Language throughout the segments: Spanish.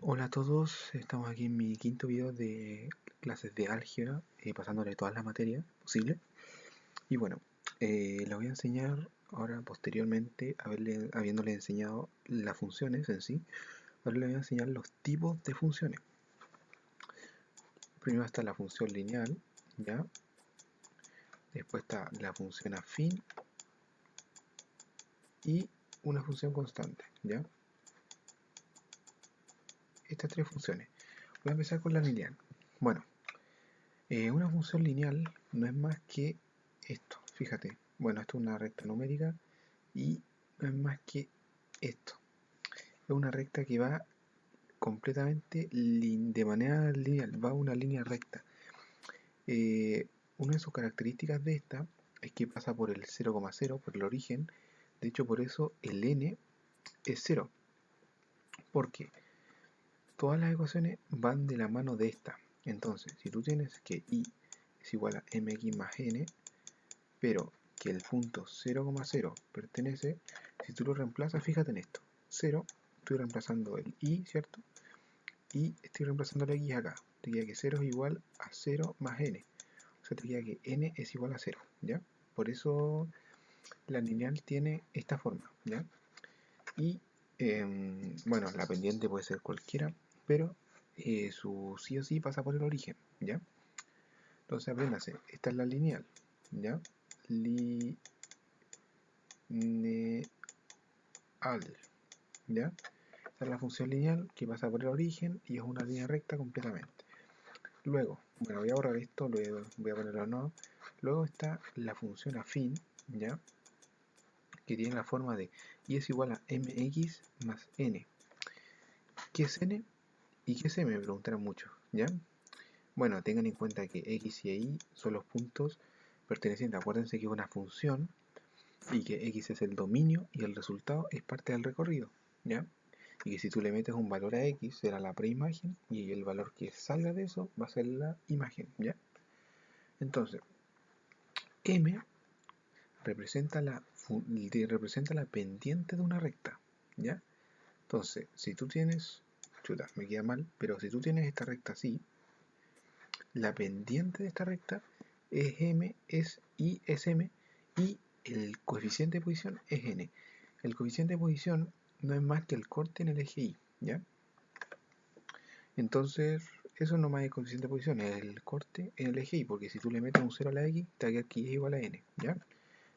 Hola a todos, estamos aquí en mi quinto video de clases de álgebra, pasándole todas las materias posibles. Y bueno, les voy a enseñar ahora posteriormente, habiéndole enseñado las funciones en sí, ahora les voy a enseñar los tipos de funciones. Primero está la función lineal, ¿ya? Después está la función afín y una función constante, ¿ya? Estas tres funciones. Voy a empezar con la lineal. Bueno, una función lineal no es más que esto, fíjate. Bueno, esto es una recta numérica y no es más que esto. Es una recta que va completamente de manera lineal, va una línea recta. Una de sus características de esta es que pasa por el 0,0, por el origen. De hecho, por eso el n es 0, porque todas las ecuaciones van de la mano de esta. Entonces, si tú tienes que y es igual a mx más n, pero que el punto 0,0 pertenece, si tú lo reemplazas, fíjate en esto, 0, estoy reemplazando el i, ¿cierto? Y estoy reemplazando la x acá, te queda que 0 es igual a 0 más n, o sea, te queda que n es igual a 0, ¿ya? Por eso la lineal tiene esta forma, ¿ya? Y, bueno, la pendiente puede ser cualquiera, pero su sí o sí pasa por el origen, ¿ya? Entonces apréndase, esta es la lineal, ¿ya? Lineal, ¿ya? Esta es la función lineal que pasa por el origen y es una línea recta completamente. Luego, bueno, voy a borrar esto, luego voy a ponerlo no. Luego está la función afín, ¿ya? Que tiene la forma de y es igual a mx más n. ¿Qué es n? ¿Y qué es m? Me preguntarán mucho, ¿ya? Bueno, tengan en cuenta que x y y son los puntos pertenecientes. Acuérdense que es una función y que x es el dominio y el resultado es parte del recorrido, ¿ya? Y que si tú le metes un valor a x será la preimagen y el valor que salga de eso va a ser la imagen, ¿ya? Entonces, m representa la pendiente de una recta, ¿ya? Entonces, si tú tienes, chuta, me queda mal, pero si tú tienes esta recta así, la pendiente de esta recta es m, es m, y el coeficiente de posición es n. El coeficiente de posición no es más que el corte en el eje y, ¿ya? Entonces, eso no más es el coeficiente de posición, es el corte en el eje y, porque si tú le metes un 0 a la x, te va a quedar que y es igual a n, ¿ya?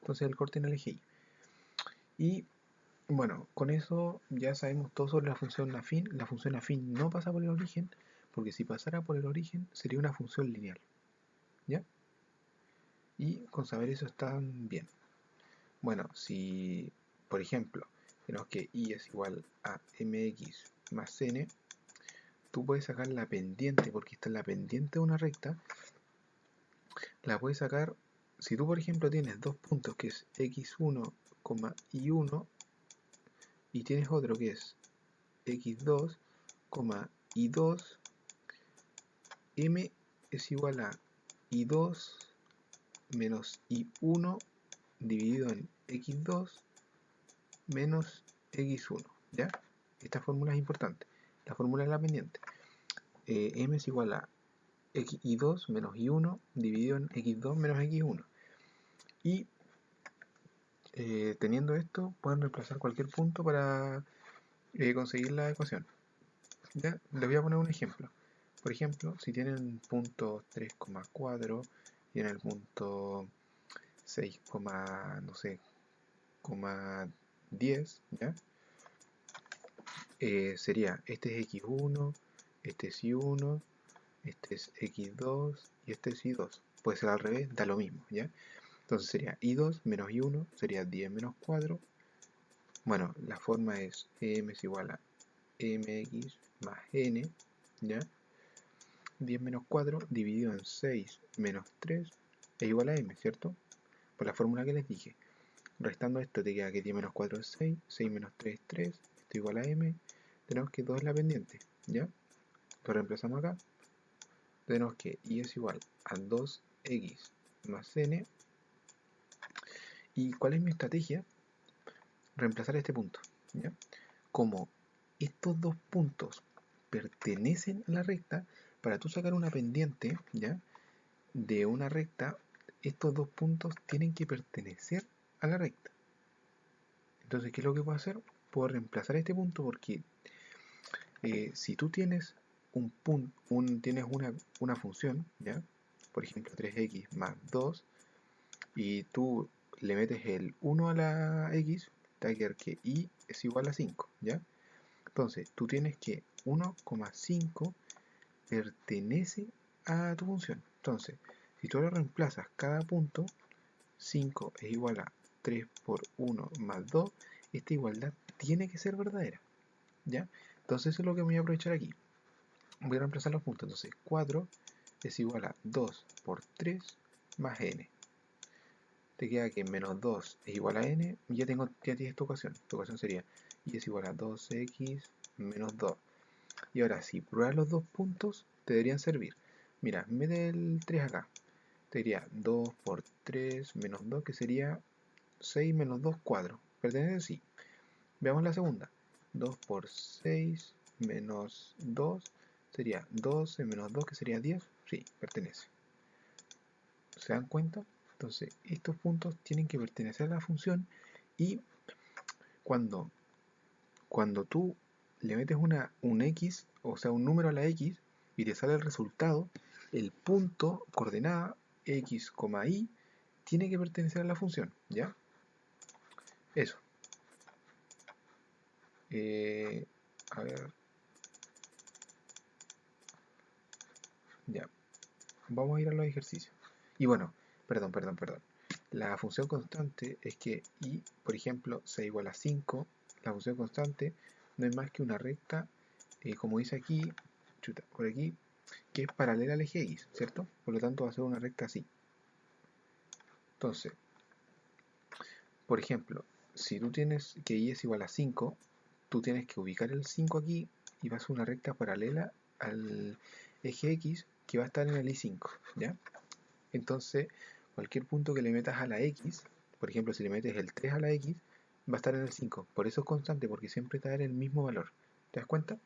Entonces el corte en el eje y. Y bueno, con eso ya sabemos todo sobre la función afín. La función afín no pasa por el origen, porque si pasara por el origen sería una función lineal, ¿ya? Y con saber eso está bien. Bueno, si por ejemplo tenemos que y es igual a mx más n, tú puedes sacar la pendiente, porque está en la pendiente de una recta, la puedes sacar si tú por ejemplo tienes dos puntos que es x1, y1, y tienes otro que es x2, y2, m es igual a y2 menos y1 dividido en x2 menos x1, ¿ya? Esta fórmula es importante, la fórmula es la pendiente. M es igual a y2 menos y1 dividido en x2 menos x1. Y teniendo esto, pueden reemplazar cualquier punto para conseguir la ecuación. ¿Ya? Les voy a poner un ejemplo. Por ejemplo, si tienen punto 3,4 y en el punto 6, no sé, 10, ¿ya? Sería, este es x1, este es y1, este es x2 y este es y2. Puede ser al revés, da lo mismo, ¿ya? Entonces sería y2 menos y1, sería 10 menos 4. Bueno, la forma es m es igual a mx más n, ¿ya? 10 menos 4 dividido en 6 menos 3 es igual a m, ¿cierto? Por la fórmula que les dije. Restando esto te queda que 10 menos 4 es 6, 6 menos 3 es 3, esto es igual a m. Tenemos que 2 es la pendiente, ¿ya? Lo reemplazamos acá. Tenemos que y es igual a 2x más n. ¿Y cuál es mi estrategia? Reemplazar este punto, ¿ya? Como estos dos puntos pertenecen a la recta, para tú sacar una pendiente, ¿ya? De una recta, estos dos puntos tienen que pertenecer a la recta. Entonces, ¿qué es lo que puedo hacer? Puedo reemplazar este punto porque si tú tienes tienes una función, ¿ya? Por ejemplo, 3x más 2, y tú le metes el 1 a la x, te va a quedar que y es igual a 5, ¿ya? Entonces, tú tienes que 1,5 pertenece a tu función. Entonces, si tú lo reemplazas cada punto, 5 es igual a 3 por 1 más 2, esta igualdad tiene que ser verdadera, ¿ya? Entonces eso es lo que voy a aprovechar aquí. Voy a reemplazar los puntos. Entonces 4 es igual a 2 por 3 más n. Te queda que menos 2 es igual a n. Y ya tienes tu ecuación. Tu ecuación sería y es igual a 2x menos 2. Y ahora, si pruebas los dos puntos, te deberían servir. Mira, mete el 3 acá. Te diría 2 por 3 menos 2, que sería 6 menos 2, 4. ¿Pertenece? Sí. Veamos la segunda. 2 por 6 menos 2 sería 12 menos 2, que sería 10. Sí, pertenece. ¿Se dan cuenta? Entonces, estos puntos tienen que pertenecer a la función, y cuando, cuando tú le metes un x, o sea, un número a la x, y te sale el resultado, el punto, coordenada x, y, tiene que pertenecer a la función, ¿ya? Eso. A ver, ya. Vamos a ir a los ejercicios. Y bueno, perdón. La función constante es que y, por ejemplo, sea igual a 5. La función constante no es más que una recta, como dice aquí, por aquí, que es paralela al eje X, ¿cierto? Por lo tanto va a ser una recta así. Entonces, por ejemplo, si tú tienes que y es igual a 5, tú tienes que ubicar el 5 aquí y va a ser una recta paralela al eje X que va a estar en el I5, ¿ya? Entonces, cualquier punto que le metas a la X, por ejemplo, si le metes el 3 a la X, va a estar en el 5. Por eso es constante, porque siempre te da el mismo valor. ¿Te das cuenta?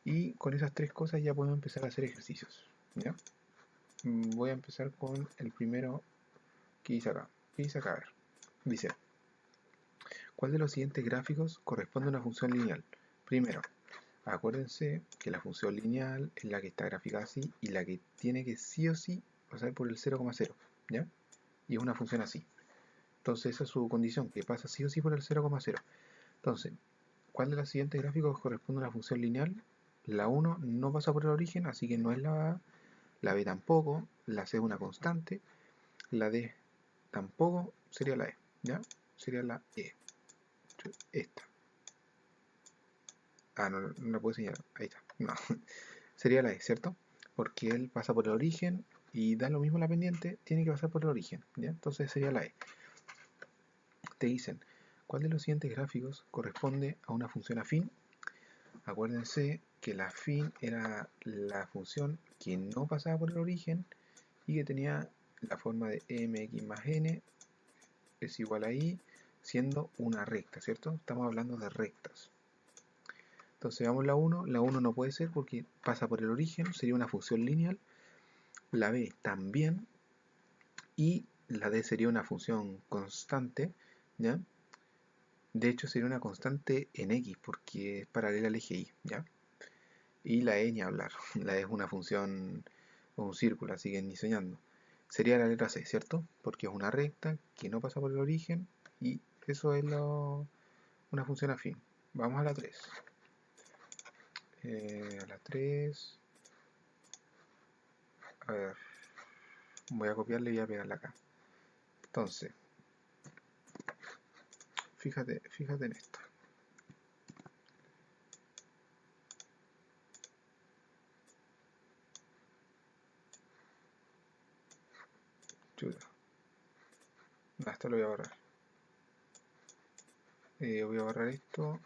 Y con esas tres cosas ya podemos empezar a hacer ejercicios, ¿ya? Voy a empezar con el primero que hice acá. ¿Qué hice acá? A ver. Dice, ¿cuál de los siguientes gráficos corresponde a una función lineal? Primero, acuérdense que la función lineal es la que está graficada así y la que tiene que sí o sí pasar por el 0,0, ¿ya? Y es una función así. Entonces esa es su condición, que pasa sí o sí por el 0,0. Entonces, ¿cuál de los siguientes gráficos corresponde a una función lineal? La 1 no pasa por el origen, así que no es la A. La B tampoco. La C es una constante. La D tampoco. Sería la E, ¿ya? Sería la E. Esta. Ah, no la puedo señalar. Ahí está. No. Sería la E, ¿cierto? Porque él pasa por el origen y da lo mismo la pendiente, tiene que pasar por el origen, ¿ya? Entonces sería la E. Te dicen, ¿cuál de los siguientes gráficos corresponde a una función afín? Acuérdense que la afín era la función que no pasaba por el origen y que tenía la forma de mx más n es igual a y, siendo una recta, ¿cierto? Estamos hablando de rectas. Entonces veamos la 1. La 1 no puede ser porque pasa por el origen, sería una función lineal. La b también. Y la d sería una función constante, ¿ya? De hecho sería una constante en x porque es paralela al eje y, ¿ya? Y la e ni hablar. La e es una función o un círculo, así que ni soñando. Sería la letra C, ¿cierto? Porque es una recta que no pasa por el origen y eso es una función afín. Vamos a la 3. A la 3. A ver. Voy a copiarle y voy a pegarla acá. Entonces, fíjate en esto. Chuta. No, esto lo voy a borrar. Voy a borrar esto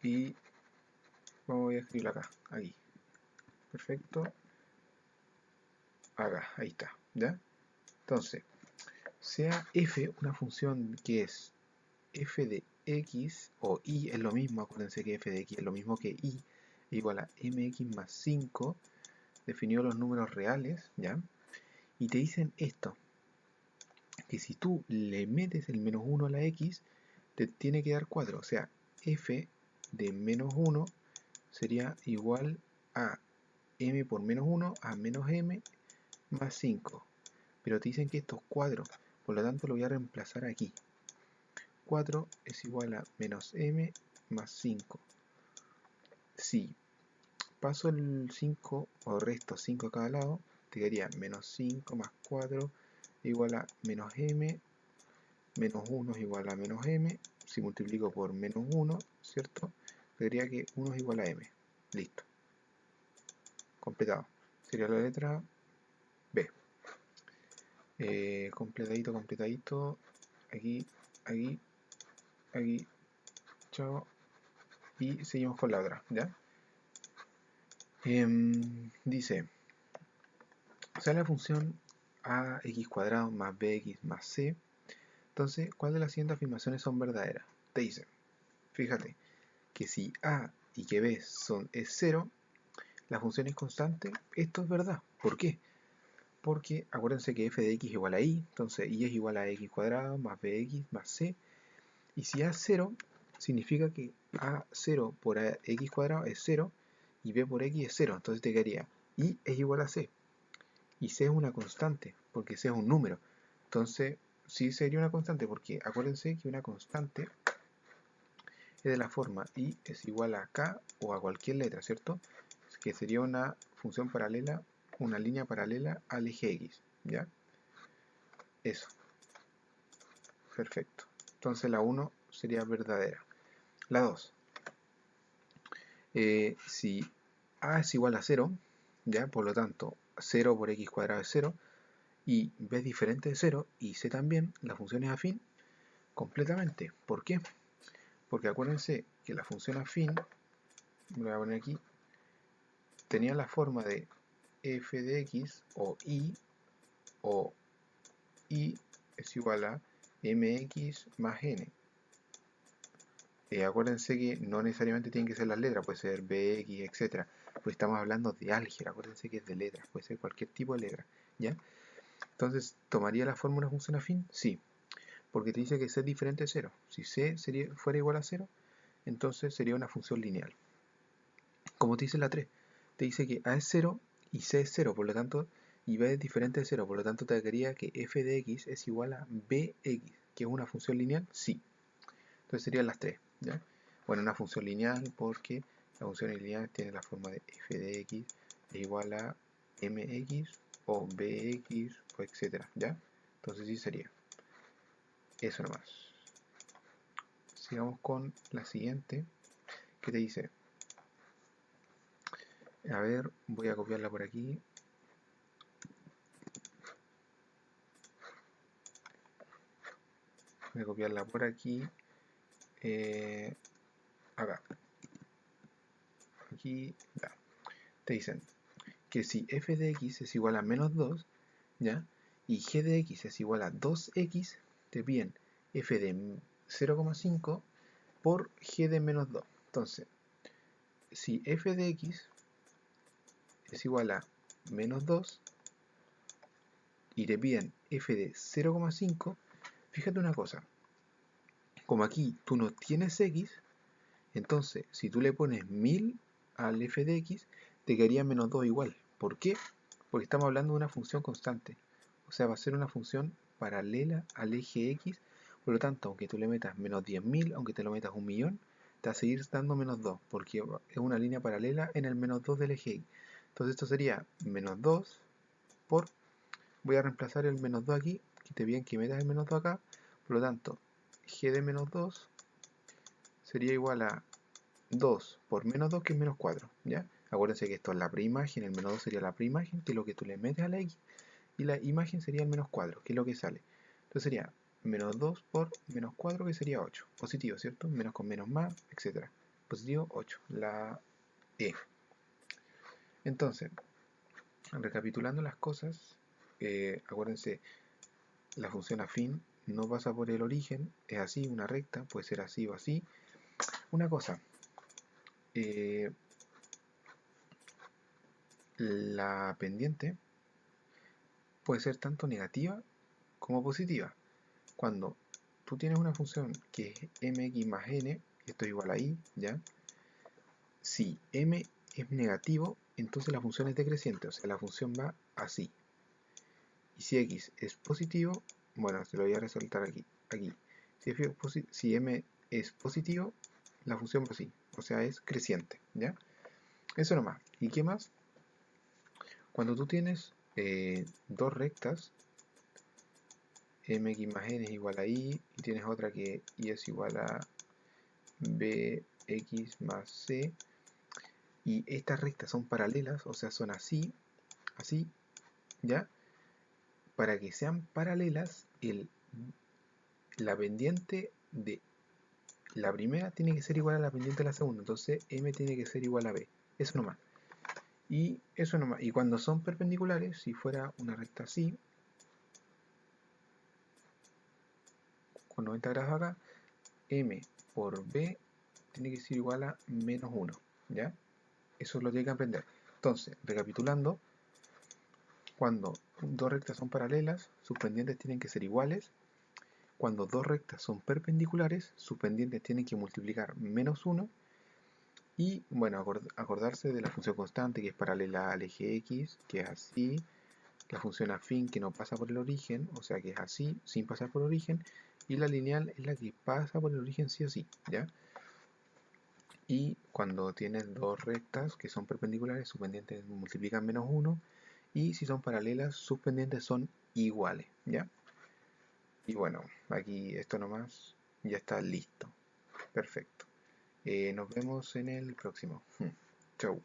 y voy a escribirlo acá, aquí. Perfecto. Acá, ahí está, ¿ya? Entonces, sea f una función que es f de x, o y es lo mismo, acuérdense que f de x es lo mismo que y, igual a mx más 5, definido los números reales, ¿ya? Y te dicen esto, que si tú le metes el menos 1 a la x, te tiene que dar 4, o sea, f de menos 1 sería igual a m por menos 1 a menos m más 5. Pero te dicen que esto es 4, por lo tanto lo voy a reemplazar aquí. 4 es igual a menos m más 5. Si paso el 5 o resto 5 a cada lado, te quedaría menos 5 más 4 igual a menos m, menos 1 es igual a menos m. Si multiplico por menos 1, ¿cierto? Tendría que 1 es igual a m. Listo. Completado. Sería la letra B. Completadito, completadito. Aquí, aquí, aquí. Chao. Y seguimos con la otra, ¿ya? Dice, sale la función ax cuadrado más bx más c. Entonces, ¿cuál de las siguientes afirmaciones son verdaderas? Te dice, fíjate, que si a y que b es 0, la función es constante. Esto es verdad. ¿Por qué? Porque acuérdense que f de x es igual a y, entonces y es igual a x cuadrado más bx más c. Y si a es 0, significa que a0 por x cuadrado es 0 y b por x es 0. Entonces te quedaría y es igual a c. Y c es una constante, porque c es un número. Entonces sí sería una constante, porque acuérdense que una constante es de la forma y es igual a k o a cualquier letra, ¿cierto? Que sería una función paralela, una línea paralela al eje x, ¿ya? Eso, perfecto. Entonces la 1 sería verdadera. La 2, si a es igual a 0, ¿ya? Por lo tanto, 0 por x cuadrado es 0, y b es diferente de 0, y c también, la función es afín completamente. ¿Por qué? Porque acuérdense que la función afín, me voy a poner aquí, tenía la forma de f de x o y es igual a mx más n. Acuérdense que no necesariamente tienen que ser las letras, puede ser bx, etc. Pues estamos hablando de álgebra, acuérdense que es de letras, puede ser cualquier tipo de letra, ¿ya? Entonces, ¿tomaría la forma una función afín? Sí, porque te dice que c es diferente de 0. Si c fuera igual a 0, entonces sería una función lineal. Como te dice la 3, te dice que a es 0 y c es 0, por lo tanto, y b es diferente de 0, por lo tanto te daría que f de x es igual a bx, que es una función lineal, sí. Entonces serían las 3, ¿ya? Bueno, una función lineal porque la función lineal tiene la forma de f de x es igual a mx o bx o etcétera, ¿ya? Entonces sí sería eso nomás. Sigamos con la siguiente, que te dice, a ver, voy a copiarla por aquí. Voy a copiarla por aquí. Acá. Aquí, ya. Te dicen que si f de x es igual a menos 2, ¿ya? Y g de x es igual a 2x, te piden f de 0,5 por g de menos 2. Entonces, si f de x es igual a menos 2 y te piden f de 0,5, fíjate una cosa, como aquí tú no tienes x, entonces si tú le pones 1000 al f de x, te quedaría menos 2 igual. ¿Por qué? Porque estamos hablando de una función constante. O sea, va a ser una función paralela al eje x. Por lo tanto, aunque tú le metas menos 10.000, aunque te lo metas 1.000.000, te va a seguir dando menos 2, porque es una línea paralela en el menos 2 del eje x. Entonces esto sería menos 2 por, voy a reemplazar el menos 2 aquí, que te piden que metas el menos 2 acá. Por lo tanto, g de menos 2 sería igual a 2 por menos 2, que es menos 4, ¿ya? Acuérdense que esto es la preimagen, el menos 2 sería la preimagen, que es lo que tú le metes a la x, y la imagen sería el menos 4, que es lo que sale. Entonces sería menos 2 por menos 4, que sería 8. Positivo, ¿cierto? Menos con menos más, etc. Positivo, 8. La E. Entonces, recapitulando las cosas, acuérdense, la función afín no pasa por el origen, es así, una recta, puede ser así o así. Una cosa, eh, la pendiente puede ser tanto negativa como positiva. Cuando tú tienes una función que es mx más n, y esto es igual a y, ¿ya? Si m es negativo, entonces la función es decreciente, o sea, la función va así. Y si x es positivo, bueno, se lo voy a resaltar aquí. Si m es positivo, la función va así, o sea, es creciente, ¿ya? Eso nomás. ¿Y qué más? Cuando tú tienes dos rectas, mx más n es igual a y tienes otra que y es igual a bx más c, y estas rectas son paralelas, o sea, son así, así, ¿ya? Para que sean paralelas, la pendiente de la primera tiene que ser igual a la pendiente de la segunda, entonces m tiene que ser igual a b, eso nomás. Y eso nomás. Y cuando son perpendiculares, si fuera una recta así, con 90 grados acá, m por b tiene que ser igual a menos 1, ¿ya? Eso lo tiene que aprender. Entonces, recapitulando, cuando dos rectas son paralelas, sus pendientes tienen que ser iguales. Cuando dos rectas son perpendiculares, sus pendientes tienen que multiplicar menos 1. Y bueno, acordarse de la función constante que es paralela al eje x, que es así. La función afín que no pasa por el origen, o sea que es así, sin pasar por el origen. Y la lineal es la que pasa por el origen sí o sí, ¿ya? Y cuando tienes dos rectas que son perpendiculares, sus pendientes multiplican menos 1. Y si son paralelas, sus pendientes son iguales, ¿ya? Y bueno, aquí esto nomás ya está listo. Perfecto. Nos vemos en el próximo. Chau.